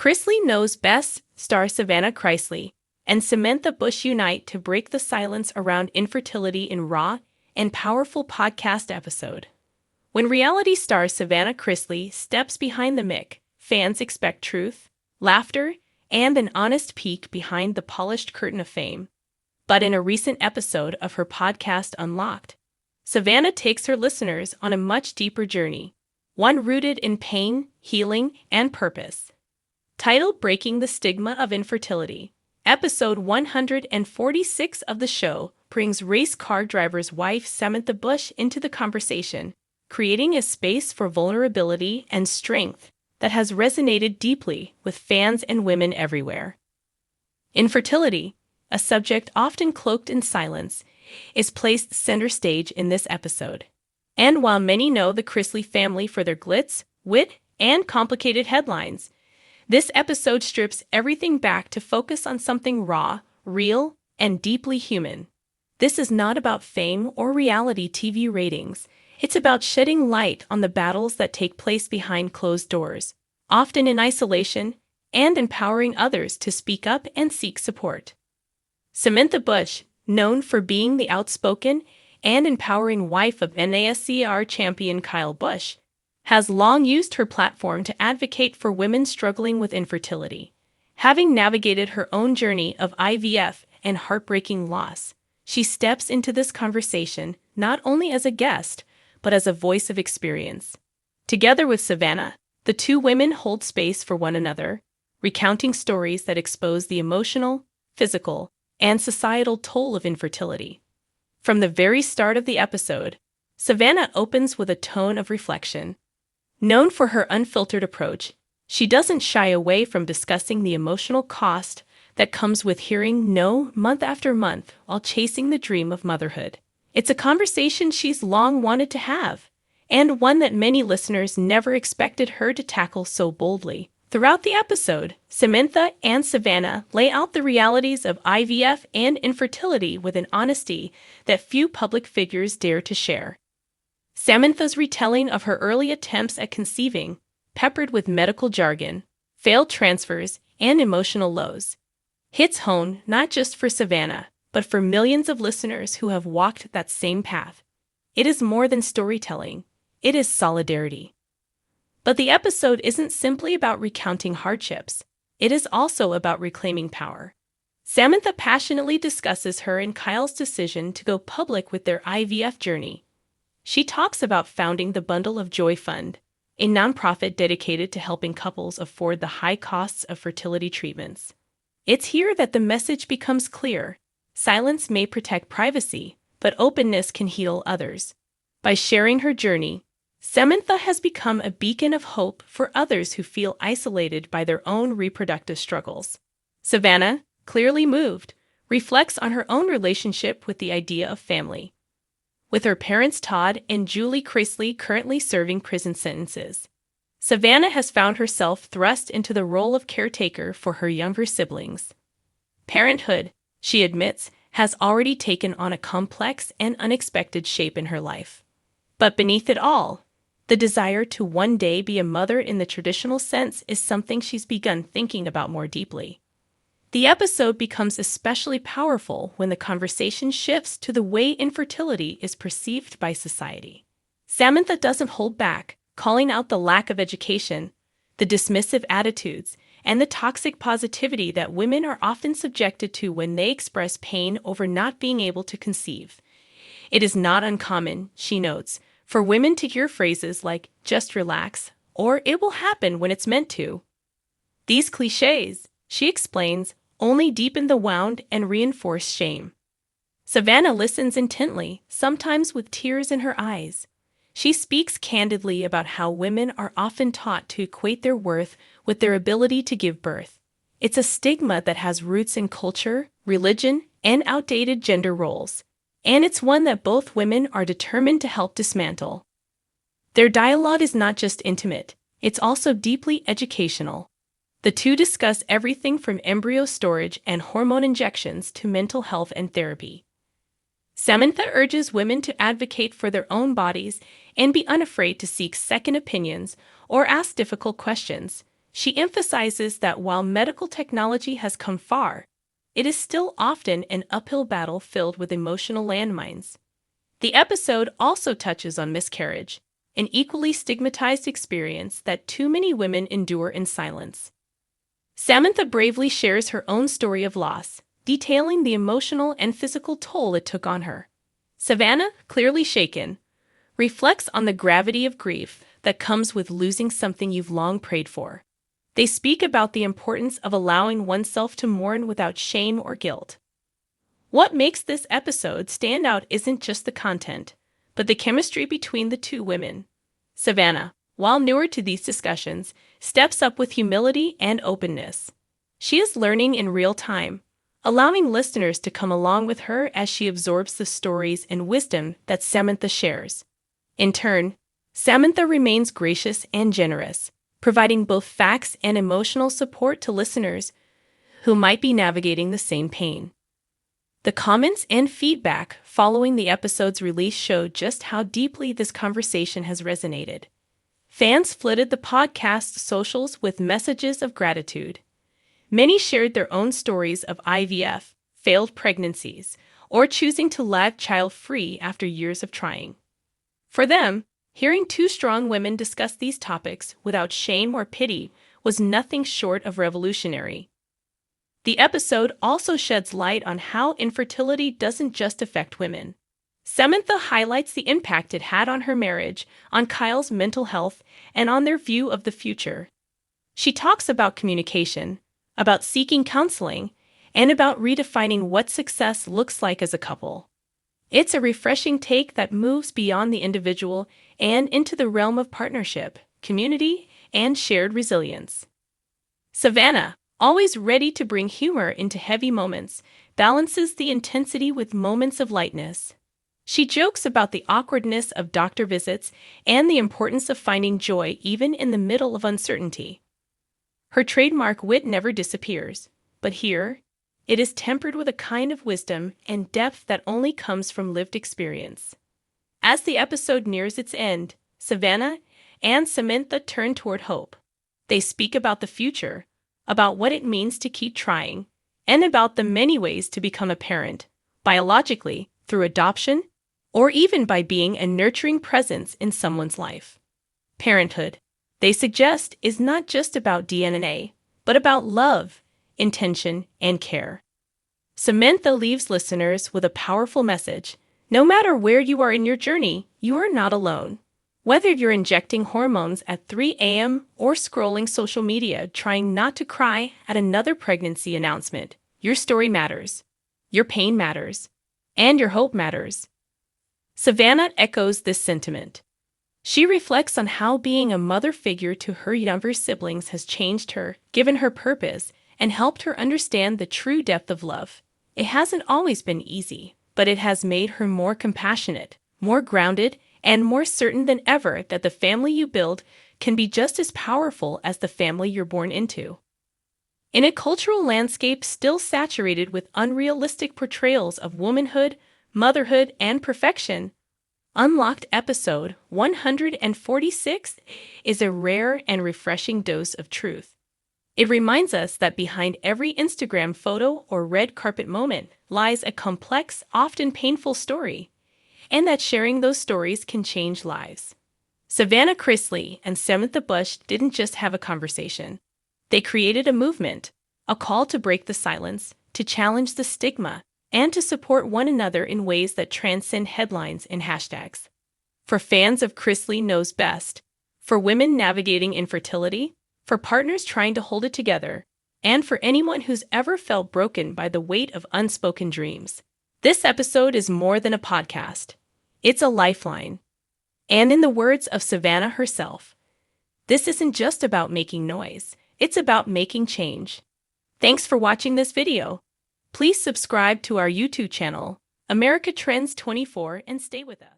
Chrisley Knows Best star Savannah Chrisley and Samantha Bush unite to break the silence around infertility in raw and powerful podcast episode. When reality star Savannah Chrisley steps behind the mic, fans expect truth, laughter, and an honest peek behind the polished curtain of fame. But in a recent episode of her podcast Unlocked, Savannah takes her listeners on a much deeper journey, one rooted in pain, healing, and purpose. Titled Breaking the Stigma of Infertility, episode 146 of the show brings race car driver's wife Samantha Bush into the conversation, creating a space for vulnerability and strength that has resonated deeply with fans and women everywhere. Infertility, a subject often cloaked in silence, is placed center stage in this episode. And while many know the Chrisley family for their glitz, wit, and complicated headlines, this episode strips everything back to focus on something raw, real, and deeply human. This is not about fame or reality TV ratings. It's about shedding light on the battles that take place behind closed doors, often in isolation, and empowering others to speak up and seek support. Samantha Bush, known for being the outspoken and empowering wife of NASCAR champion Kyle Busch, has long used her platform to advocate for women struggling with infertility. Having navigated her own journey of IVF and heartbreaking loss, she steps into this conversation not only as a guest, but as a voice of experience. Together with Savannah, the two women hold space for one another, recounting stories that expose the emotional, physical, and societal toll of infertility. From the very start of the episode, Savannah opens with a tone of reflection. Known for her unfiltered approach, she doesn't shy away from discussing the emotional cost that comes with hearing no month after month while chasing the dream of motherhood. It's a conversation she's long wanted to have, and one that many listeners never expected her to tackle so boldly. Throughout the episode, Samantha and Savannah lay out the realities of IVF and infertility with an honesty that few public figures dare to share. Samantha's retelling of her early attempts at conceiving, peppered with medical jargon, failed transfers, and emotional lows, hits home not just for Savannah, but for millions of listeners who have walked that same path. It is more than storytelling, it is solidarity. But the episode isn't simply about recounting hardships, it is also about reclaiming power. Samantha passionately discusses her and Kyle's decision to go public with their IVF journey. She talks about founding the Bundle of Joy Fund, a nonprofit dedicated to helping couples afford the high costs of fertility treatments. It's here that the message becomes clear. Silence may protect privacy, but openness can heal others. By sharing her journey, Samantha has become a beacon of hope for others who feel isolated by their own reproductive struggles. Savannah, clearly moved, reflects on her own relationship with the idea of family. With her parents Todd and Julie Chrisley currently serving prison sentences, Savannah has found herself thrust into the role of caretaker for her younger siblings. Parenthood, she admits, has already taken on a complex and unexpected shape in her life. But beneath it all, the desire to one day be a mother in the traditional sense is something she's begun thinking about more deeply. The episode becomes especially powerful when the conversation shifts to the way infertility is perceived by society. Samantha doesn't hold back, calling out the lack of education, the dismissive attitudes, and the toxic positivity that women are often subjected to when they express pain over not being able to conceive. It is not uncommon, she notes, for women to hear phrases like, "just relax," or "it will happen when it's meant to." These cliches, she explains, only deepen the wound and reinforce shame. Savannah listens intently, sometimes with tears in her eyes. She speaks candidly about how women are often taught to equate their worth with their ability to give birth. It's a stigma that has roots in culture, religion, and outdated gender roles, and it's one that both women are determined to help dismantle. Their dialogue is not just intimate, it's also deeply educational. The two discuss everything from embryo storage and hormone injections to mental health and therapy. Samantha urges women to advocate for their own bodies and be unafraid to seek second opinions or ask difficult questions. She emphasizes that while medical technology has come far, it is still often an uphill battle filled with emotional landmines. The episode also touches on miscarriage, an equally stigmatized experience that too many women endure in silence. Samantha bravely shares her own story of loss, detailing the emotional and physical toll it took on her. Savannah, clearly shaken, reflects on the gravity of grief that comes with losing something you've long prayed for. They speak about the importance of allowing oneself to mourn without shame or guilt. What makes this episode stand out isn't just the content, but the chemistry between the two women. Savannah, while newer to these discussions, steps up with humility and openness. She is learning in real time, allowing listeners to come along with her as she absorbs the stories and wisdom that Samantha shares. In turn, Samantha remains gracious and generous, providing both facts and emotional support to listeners who might be navigating the same pain. The comments and feedback following the episode's release showed just how deeply this conversation has resonated. Fans flooded the podcast's socials with messages of gratitude. Many shared their own stories of IVF, failed pregnancies, or choosing to live child-free after years of trying. For them, hearing two strong women discuss these topics without shame or pity was nothing short of revolutionary. The episode also sheds light on how infertility doesn't just affect women. Samantha highlights the impact it had on her marriage, on Kyle's mental health, and on their view of the future. She talks about communication, about seeking counseling, and about redefining what success looks like as a couple. It's a refreshing take that moves beyond the individual and into the realm of partnership, community, and shared resilience. Savannah, always ready to bring humor into heavy moments, balances the intensity with moments of lightness. She jokes about the awkwardness of doctor visits and the importance of finding joy even in the middle of uncertainty. Her trademark wit never disappears, but here, it is tempered with a kind of wisdom and depth that only comes from lived experience. As the episode nears its end, Savannah and Samantha turn toward hope. They speak about the future, about what it means to keep trying, and about the many ways to become a parent, biologically, through adoption, or even by being a nurturing presence in someone's life. Parenthood, they suggest, is not just about DNA, but about love, intention, and care. Samantha leaves listeners with a powerful message. No matter where you are in your journey, you are not alone. Whether you're injecting hormones at 3 a.m. or scrolling social media trying not to cry at another pregnancy announcement, your story matters, your pain matters, and your hope matters. Savannah echoes this sentiment. She reflects on how being a mother figure to her younger siblings has changed her, given her purpose, and helped her understand the true depth of love. It hasn't always been easy, but it has made her more compassionate, more grounded, and more certain than ever that the family you build can be just as powerful as the family you're born into. In a cultural landscape still saturated with unrealistic portrayals of womanhood, motherhood, and perfection, Unlocked episode 146 is a rare and refreshing dose of truth. It reminds us that behind every Instagram photo or red carpet moment lies a complex, often painful story, and that sharing those stories can change lives. Savannah Chrisley and Samantha Bush didn't just have a conversation. They created a movement, a call to break the silence, to challenge the stigma, and to support one another in ways that transcend headlines and hashtags. For fans of Chrisley Knows Best, for women navigating infertility, for partners trying to hold it together, and for anyone who's ever felt broken by the weight of unspoken dreams, this episode is more than a podcast. It's a lifeline. And in the words of Savannah herself, this isn't just about making noise, it's about making change. Thanks for watching this video. Please subscribe to our YouTube channel, America Trends 24, and stay with us.